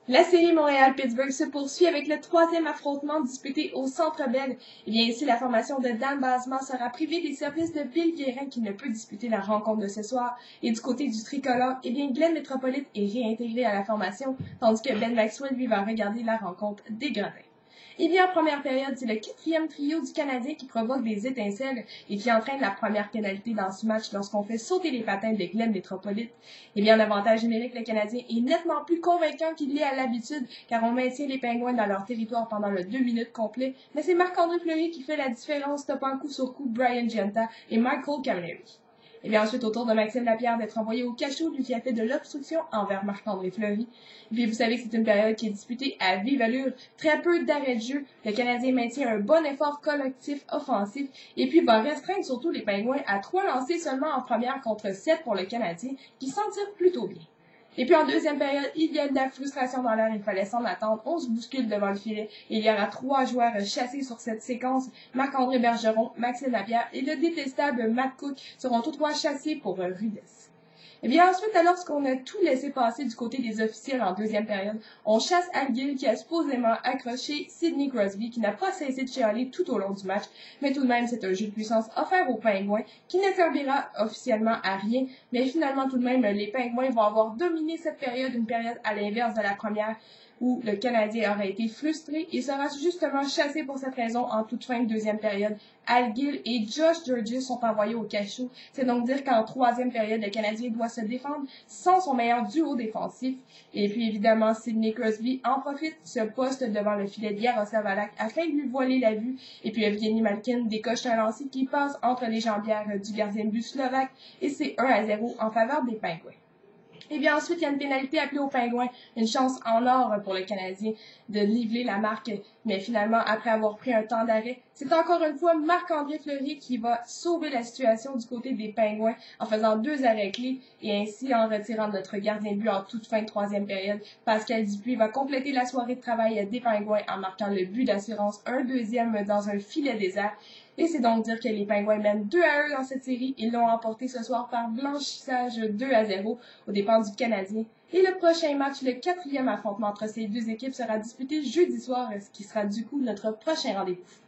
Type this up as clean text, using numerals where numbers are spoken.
La série Montréal-Pittsburgh se poursuit avec le troisième affrontement disputé au Centre Bell. Et bien ici, la formation de Dan Basman sera privée des services de Bill Guérin qui ne peut disputer la rencontre de ce soir. Et du côté du tricolore, eh bien Glenn Metropolite est réintégré à la formation, tandis que Ben Maxwell lui va regarder la rencontre des Gradins. Et bien, en première période, c'est le quatrième trio du Canadien qui provoque des étincelles et qui entraîne la première pénalité dans ce match lorsqu'on fait sauter les patins de Glenn Metropolite. Et bien, en avantage numérique, le Canadien est nettement plus convaincant qu'il l'est à l'habitude, car on maintient les Pingouins dans leur territoire pendant le 2 minutes complet, mais c'est Marc-André Fleury qui fait la différence, stoppant coup sur coup Brian Giunta et Michael Camilleri. Et bien ensuite, au tour de Maxime Lapierre d'être envoyé au cachot, lui qui a fait de l'obstruction envers Marc-André Fleury. Et puis vous savez que c'est une période qui est disputée à vive allure, très peu d'arrêts de jeu. Le Canadien maintient un bon effort collectif offensif et puis va restreindre surtout les Pingouins à 3 lancés seulement en première contre 7 pour le Canadien, qui s'en tire plutôt bien. Et puis en deuxième période, il y a de la frustration dans l'air, il fallait s'en attendre. On se bouscule devant le filet et il y aura 3 joueurs chassés sur cette séquence. Marc-André Bergeron, Maxime Lapierre et le détestable Matt Cook seront tous trois chassés pour rudesse. Et bien ensuite, alors qu'on a tout laissé passer du côté des officiels en deuxième période, on chasse Al Gill qui a supposément accroché Sidney Crosby qui n'a pas cessé de chialer tout au long du match, mais tout de même c'est un jeu de puissance offert aux Pingouins qui ne servira officiellement à rien, mais finalement tout de même les Pingouins vont avoir dominé cette période, une période à l'inverse de la première où le Canadien aurait été frustré et sera justement chassé pour cette raison en toute fin de deuxième période. Al Gill et Josh Georges sont envoyés au cachot. C'est donc dire qu'en troisième période, le Canadien doit se défendre sans son meilleur duo défensif. Et puis évidemment, Sidney Crosby en profite, se poste devant le filet d'Yaroslav Halak afin de lui voiler la vue. Et puis Evgeny Malkin décoche un lancer qui passe entre les jambières du gardien de but slovaque et c'est 1-0 en faveur des Pingouins. Et bien ensuite, il y a une pénalité appelée aux Pingouins, une chance en or pour le Canadien de niveler la marque, mais finalement, après avoir pris un temps d'arrêt, c'est encore une fois Marc-André Fleury qui va sauver la situation du côté des Pingouins en faisant 2 arrêts clés et ainsi en retirant notre gardien de but en toute fin de troisième période. Pascal Dupuis va compléter la soirée de travail des Pingouins en marquant le but d'assurance, un deuxième dans un filet désert. Et c'est donc dire que les Pingouins mènent 2-1 dans cette série. Ils l'ont emporté ce soir par blanchissage 2-0 aux dépens du Canadien. Et le prochain match, le quatrième affrontement entre ces deux équipes, sera disputé jeudi soir, ce qui sera du coup notre prochain rendez-vous.